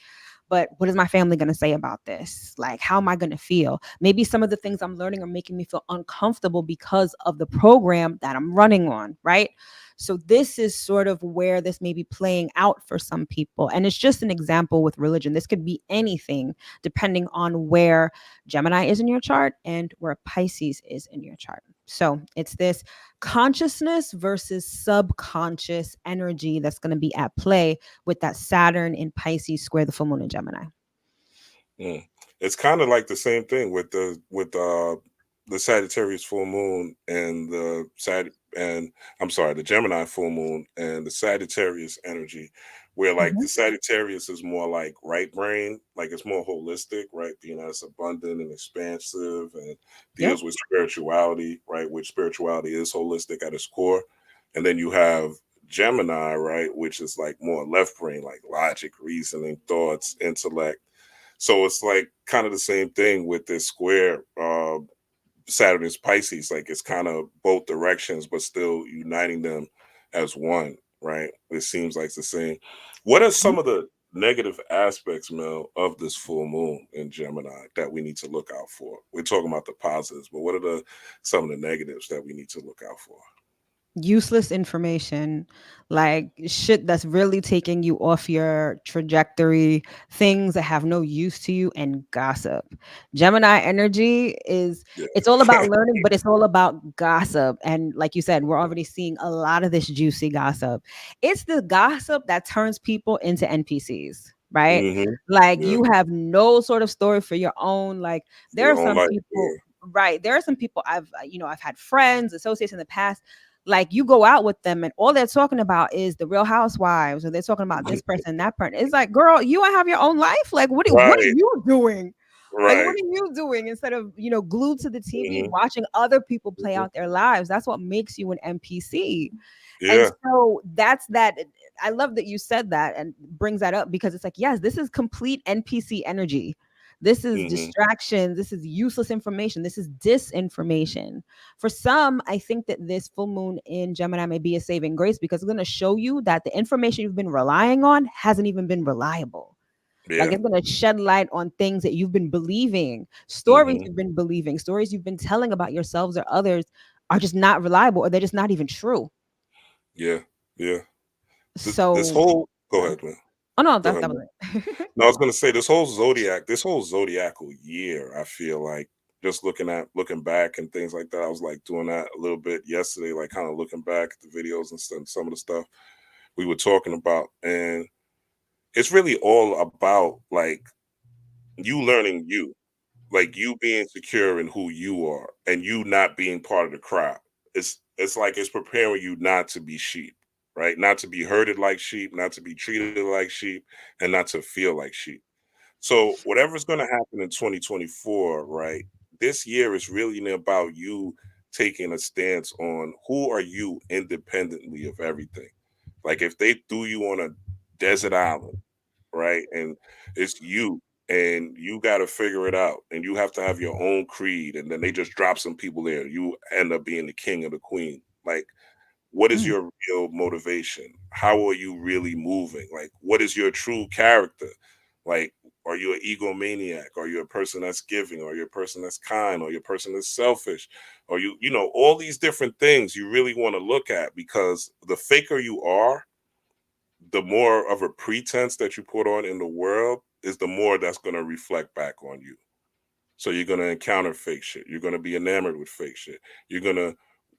But what is my family going to say about this? Like, how am I going to feel? Maybe some of the things I'm learning are making me feel uncomfortable because of the program that I'm running on, right? So this is sort of where this may be playing out for some people. And it's just an example with religion. This could be anything depending on where Gemini is in your chart and where Pisces is in your chart. So it's this consciousness versus subconscious energy that's going to be at play with that Saturn in Pisces square the full moon in Gemini. Mm. It's kind of like the same thing with the Sagittarius full moon and I'm sorry, the Gemini full moon and the Sagittarius energy, where like Mhm. the Sagittarius is more like right brain, like it's more holistic, right? Being as abundant and expansive and Yep. deals with spirituality, right? Which spirituality is holistic at its core. And then you have Gemini, right, which is like more left brain, like logic, reasoning, thoughts, intellect. So it's like kind of the same thing with this square. Saturn is Pisces, like it's kind of both directions, but still uniting them as one, right? It seems like it's the same. What are Mhm. some of the negative aspects, Mel, of this full moon in Gemini that we need to look out for? We're talking about the positives, but what are some of the negatives that we need to look out for? Useless information, like shit that's really taking you off your trajectory, things that have no use to you, and gossip. Gemini energy is, Yeah. it's all about learning, but it's all about gossip. And like you said, we're already seeing a lot of this juicy gossip. It's the gossip that turns people into NPCs, right? Mm-hmm. Like, Yeah. you have no sort of story for your own. Like, For there are your own some life. people, Yeah. right? There are some people I've had friends, associates in the past. Like, you go out with them and all they're talking about is the Real Housewives, or they're talking about this person, that person. It's like, girl, you have your own life. Like, what are Right. you doing? Like, what Right. are you doing instead of, glued to the TV Mm-hmm. watching other people play Hmm. out their lives? That's what makes you an NPC. And Yeah. so that's that. I love that you said that and brings that up, because it's like, yes, this is complete NPC energy. This is Mm-hmm. distraction. This is useless information. This is disinformation. For some, I think that this full moon in Gemini may be a saving grace, because it's going to show you that the information you've been relying on hasn't even been reliable. Like, Yeah. it's going to shed light on things that you've been believing, stories Mm-hmm. you've been believing, stories you've been telling about yourselves or others are just not reliable, or they're just not even true. Yeah. Yeah. This So, whole go yeah. ahead, man. Oh no, Go that ahead. was it. No, I was gonna say this whole zodiacal year, I feel like just looking back and things like that. I was like doing that a little bit yesterday, like kind of looking back at the videos and some of the stuff we were talking about. And it's really all about like you learning you, like you being secure in who you are and you not being part of the crowd. It's like it's preparing you not to be sheep, right? Not to be herded like sheep, not to be treated like sheep, and not to feel like sheep. So whatever's going to happen in 2024, right? This year is really about you taking a stance on who are you independently of everything. Like if they threw you on a desert island, right? And it's you. and you got to figure it out, and you have to have your own creed, and then they just drop some people there, you end up being the king or the queen. Like, what is Mm, your real motivation? How are you really moving? Like, what is your true character? Like, are you an egomaniac? Are you a person that's giving? Are you a person that's kind? Are you a person that's selfish? Are you, all these different things you really want to look at, because the faker you are, the more of a pretense that you put on in the world is the more that's going to reflect back on you. So you're going to encounter fake shit. You're going to be enamored with fake shit. You're going to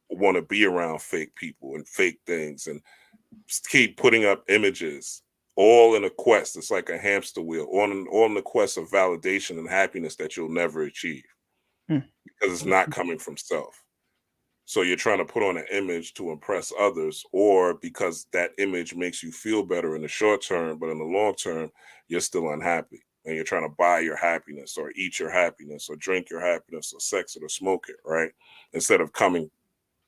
want to be around fake people and fake things, and keep putting up images, all in a quest. It's like a hamster wheel, on the quest of validation and happiness that you'll never achieve, mm, because it's not coming from self. So you're trying to put on an image to impress others, or because that image makes you feel better in the short term, but in the long term, you're still unhappy. And you're trying to buy your happiness, or eat your happiness, or drink your happiness, or sex it, or smoke it, right? Instead of coming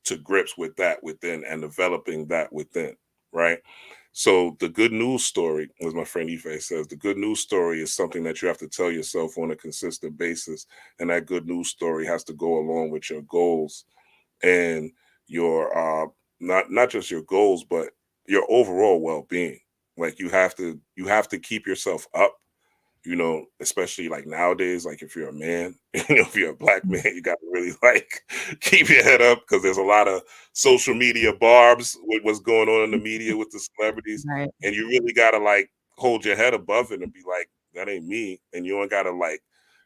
to grips with that within and developing that within, right? So the good news story, as my friend Ife says, the good news story is something that you have to tell yourself on a consistent basis. And that good news story has to go along with your goals and your not just your goals, but your overall well-being. Like, you have to keep yourself up, especially like nowadays. Like, if you're a man, if you're a black mm. man, you got to really like keep your head up, because there's a lot of social media barbs with what's going on in the media with the celebrities, Right, and you really got to like hold your head above it and be like, that ain't me, and you don't got to like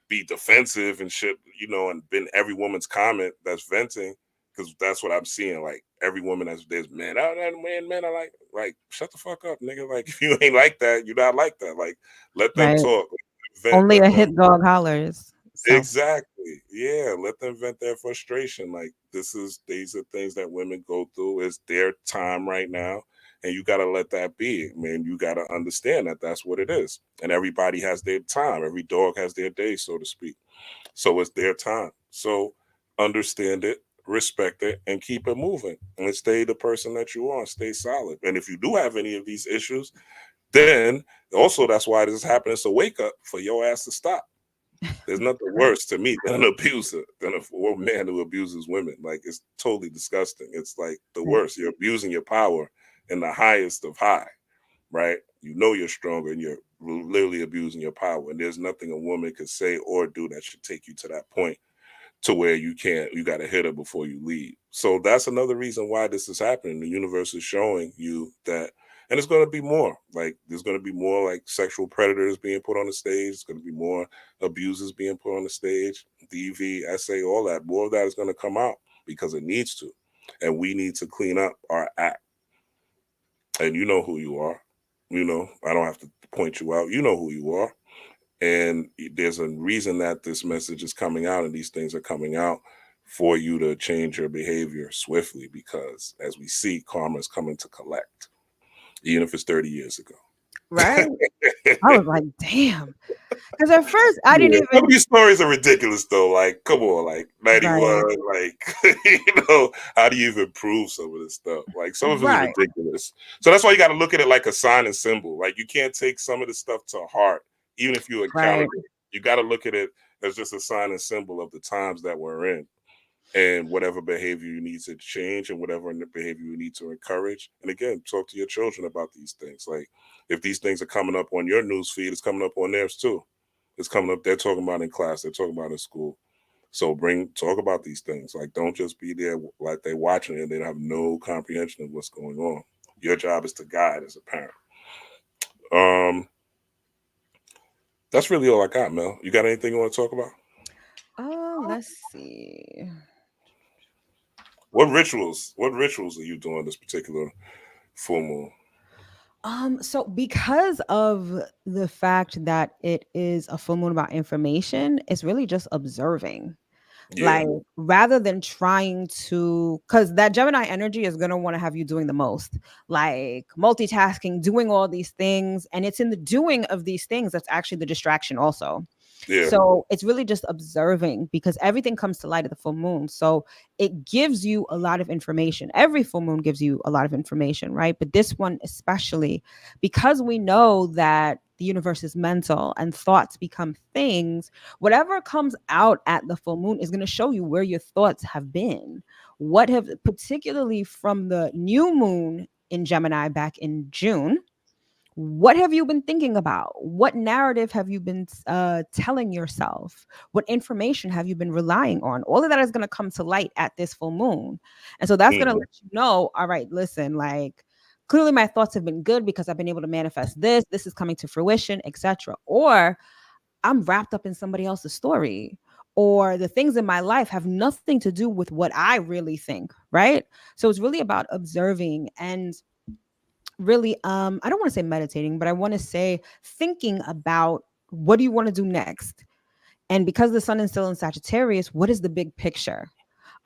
be defensive and shit, and been every woman's comment that's venting, because that's what I'm seeing. Like, every woman that's there's men out there, man, I like shut the fuck up, nigga. Like, if you ain't like that, you're not like that. Like, let them right. talk, let them vent, Only let a them hit dog hollers. So, exactly, yeah, let them vent their frustration. Like, these are things that women go through. It's their time right now, and you got to let that be, man. You got to understand that that's what it is, and everybody has their time. Every dog has their day, so to speak. So it's their time. So understand it, respect it, and keep it moving, and stay the person that you are. Stay solid. And if you do have any of these issues, then also that's why this is happening. It's a wake up for your ass to stop. There's nothing right, worse to me than an abuser, than a man who abuses women. Like, it's totally disgusting. It's like the right, worst. You're abusing your power in the highest of high, right? You know you're stronger, and you're literally abusing your power. And there's nothing a woman could say or do that should take you to that point, to where you got to hit her before you leave. So that's another reason why this is happening. The universe is showing you that, and it's going to be more. Like, there's going to be more like sexual predators being put on the stage. It's going to be more abusers being put on the stage, DV, SA, all that. More of that is going to come out, because it needs to. And we need to clean up our act. And you know who you are. I don't have to point you out. You know who you are. And there's a reason that this message is coming out, and these things are coming out for you to change your behavior swiftly, because as we see, karma is coming to collect, even if it's 30 years ago. right. I was like, damn. Because at first I didn't Yeah, some of even. these stories are ridiculous though. Like, come on, like Right, 91, like how do you even prove some of this stuff? Like, some of it is right, ridiculous. So that's why you got to look at it like a sign and symbol. Like, you can't take some of this stuff to heart, even if you encountered right, it. You got to look at it as just a sign and symbol of the times that we're in, and whatever behavior you need to change, and whatever behavior you need to encourage. And again, talk to your children about these things. Like, if these things are coming up on your news feed, it's coming up on theirs too. It's coming up. They're talking about in class. They're talking about in school. So talk about these things. Like, don't just be there like they're watching it and they have no comprehension of what's going on. Your job is to guide as a parent. Um, that's really all I got, Mel. You got anything you want to talk about? let's see. What rituals are you doing this particular full moon? So because of the fact that it is a full moon about information, it's really just observing. Yeah, Like, rather than trying to, because that Gemini energy is going to want to have you doing the most, like multitasking, doing all these things, and it's in the doing of these things that's actually the distraction also. yeah, So it's really just observing, because everything comes to light at the full moon. So it gives you a lot of information. Every full moon gives you a lot of information, right? But this one especially, because we know that the universe is mental and thoughts become things, whatever comes out at the full moon is going to show you where your thoughts have been. What have, particularly from the new moon in Gemini back in June, what have you been thinking about? What narrative have you been telling yourself? What information have you been relying on? All of that is going to come to light at this full moon. And so that's going to Mhm. let you know, all right, listen, like clearly my thoughts have been good because I've been able to manifest this. This is coming to fruition, etc. Or I'm wrapped up in somebody else's story. Or the things in my life have nothing to do with what I really think, right? So it's really about observing and really I don't want to say meditating, but I want to say thinking about what do you want to do next. And because the sun is still in Sagittarius, what is the big picture?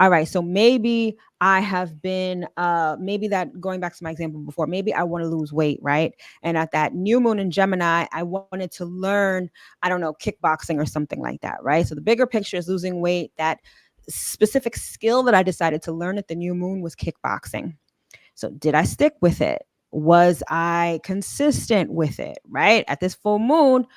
All right, so maybe I have been maybe that, going back to my example before, maybe I want to lose weight, right? And at that new moon in Gemini, I wanted to learn, I don't know, kickboxing or something like that, right? So the bigger picture is losing weight. That specific skill that I decided to learn at the new moon was kickboxing. So did I stick with it? Was I consistent with it? Right? At this full moon,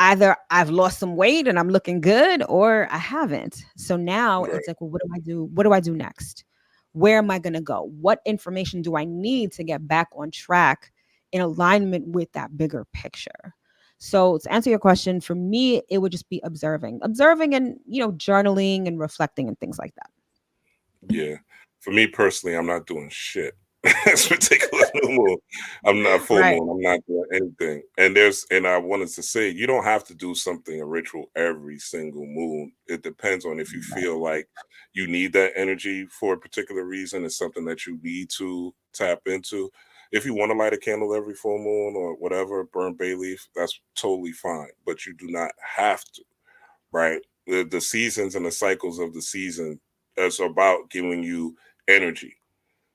either I've lost some weight and I'm looking good or I haven't. So now Right. it's like, well, what do I do? What do I do next? Where am I going to go? What information do I need to get back on track in alignment with that bigger picture? So to answer your question, for me, it would just be observing and, journaling and reflecting and things like that. Yeah. For me personally, I'm not doing shit. This particular new moon. I'm not full Right. moon. I'm not doing anything. And I wanted to say, you don't have to do something, a ritual every single moon. It depends on if you Right. feel like you need that energy for a particular reason. It's something that you need to tap into. If you want to light a candle every full moon or whatever, burn bay leaf, that's totally fine. But you do not have to, right? The seasons and the cycles of the season is about giving you energy.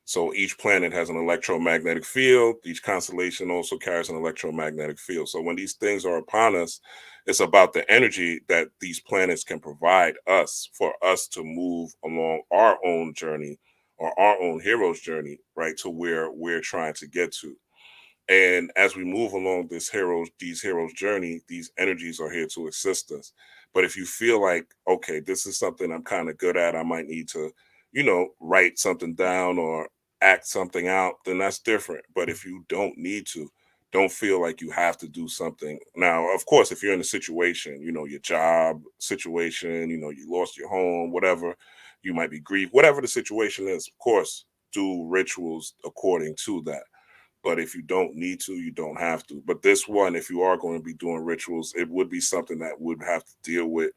So each planet has an electromagnetic field. Each constellation also carries an electromagnetic field. So when these things are upon us, it's about the energy that these planets can provide us for us to move along our own journey or our own hero's journey, right, to where we're trying to get to. And as we move along these heroes' journey, these energies are here to assist us. But if you feel like, okay, this is something I'm kind of good at, I might need to, write something down or act something out, then that's different. But if you don't need to, don't feel like you have to do something. Now, of course, if you're in a situation, your job situation, you lost your home, whatever, you might be grieved, whatever the situation is, of course, do rituals according to that. But if you don't need to, you don't have to. But this one, if you are going to be doing rituals, it would be something that would have to deal with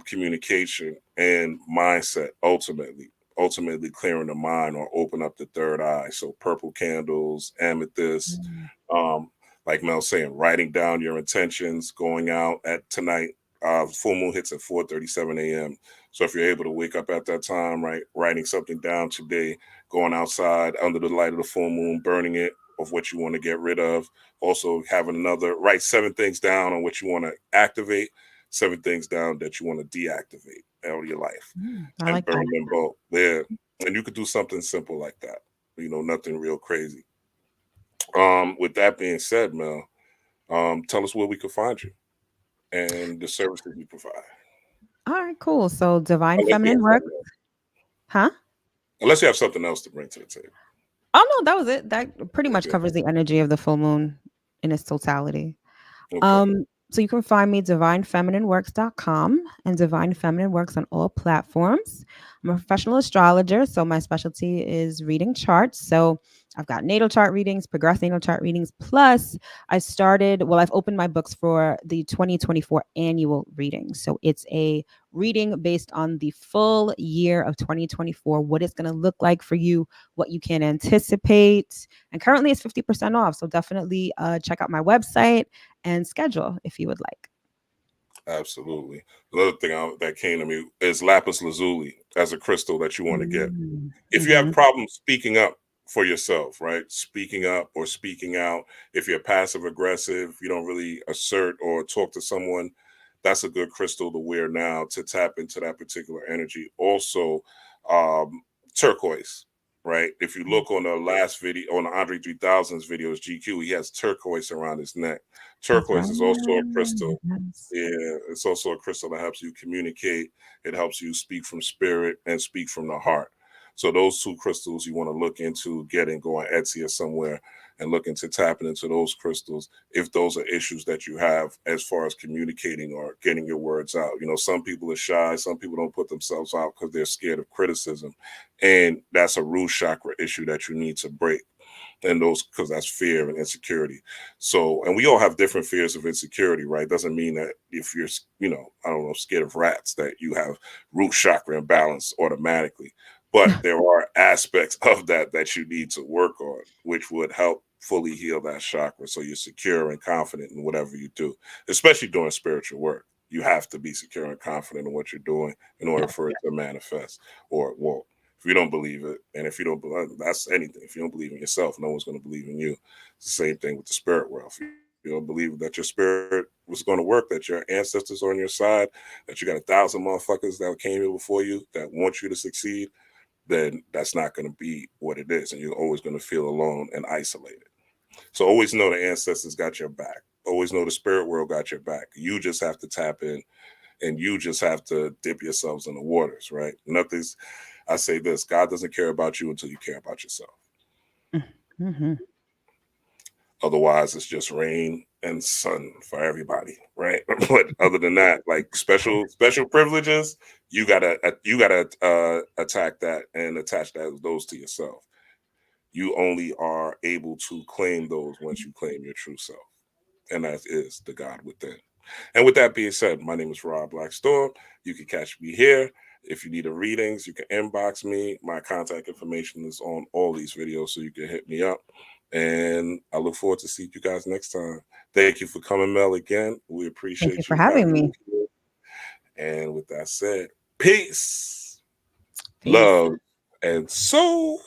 communication and mindset ultimately. Ultimately, clearing the mind or open up the third eye. So, purple candles, amethyst, Mm. um, like Mel saying, writing down your intentions, going out at tonight. Full moon hits at 4:37 a.m. So if you're able to wake up at that time, right, writing something down today, going outside under the light of the full moon, burning it of what you want to get rid of. Also having another, write 7 things down on what you want to activate, 7 things down that you want to deactivate out of your life, I and like that. burn them both. There, and you could do something simple like that. Nothing real crazy. With that being said, Mel, tell us where we could find you and the services you provide. All right, cool. So Divine Unless you Feminine have Work, something else. huh? Unless you have something else to bring to the table. Oh no, that was it. That pretty much Okay. covers the energy of the full moon in its totality. Okay. So you can find me divinefeminineworks.com and Divine Feminine Works on all platforms. I'm a professional astrologer, so my specialty is reading charts. So I've got natal chart readings, progressed natal chart readings. Plus, I've opened my books for the 2024 annual reading. So it's a reading based on the full year of 2024, what it's going to look like for you, what you can anticipate. And currently it's 50% off. So definitely check out my website and schedule if you would like. Absolutely. Another thing that came to me is lapis lazuli as a crystal that you want to get. If you have Mhm. problems speaking up for yourself, right? Speaking up or speaking out. If you're passive aggressive, you don't really assert or talk to someone, that's a good crystal to wear now to tap into that particular energy. Also, um, turquoise, right? If you look on the last video, on the Andre 3000's videos, GQ, he has turquoise around his neck. That's Turquoise right. is also a crystal. Yes. Yeah, it's also a crystal that helps you communicate. It helps you speak from spirit and speak from the heart. So those two crystals you want to look into getting, go on Etsy or somewhere and look into tapping into those crystals if those are issues that you have as far as communicating or getting your words out. You know, some people are shy, some people don't put themselves out because they're scared of criticism. And that's a root chakra issue that you need to break. And those, because that's fear and insecurity. So, and we all have different fears of insecurity, right? Doesn't mean that if you're, you know, I don't know, scared of rats, that you have root chakra imbalance automatically. But there are aspects of that that you need to work on, which would help fully heal that chakra. So you're secure and confident in whatever you do, especially doing spiritual work. You have to be secure and confident in what you're doing in order Yes. for it to manifest or well, if you don't believe it, and if you don't believe, that's anything. If you don't believe in yourself, no one's going to believe in you. It's the same thing with the spirit world. If you don't believe that your spirit was going to work, that your ancestors are on your side, that you got 1,000 motherfuckers that came here before you that want you to succeed, then that's not going to be what it is, and you're always going to feel alone and isolated. So always know the ancestors got your back. Always know the spirit world got your back. You just have to tap in and you just have to dip yourselves in the waters, right? Nothing's, I say this, God doesn't care about you until you care about yourself. Mm-hmm. Otherwise, it's just rain and sun for everybody, right? But other than that, like special privileges, you gotta attack that and attach those to yourself. You only are able to claim those once you claim your true self, and that is the God within. And with that being said, my name is Rob Blackstorm. You can catch me here. If you need a readings, you can inbox me. My contact information is on all these videos, so you can hit me up. And I look forward to seeing you guys next time. Thank you for coming, Mel, again. We Thank you appreciate for you having having me. me here. And with that said, peace, Peace. love, and soul.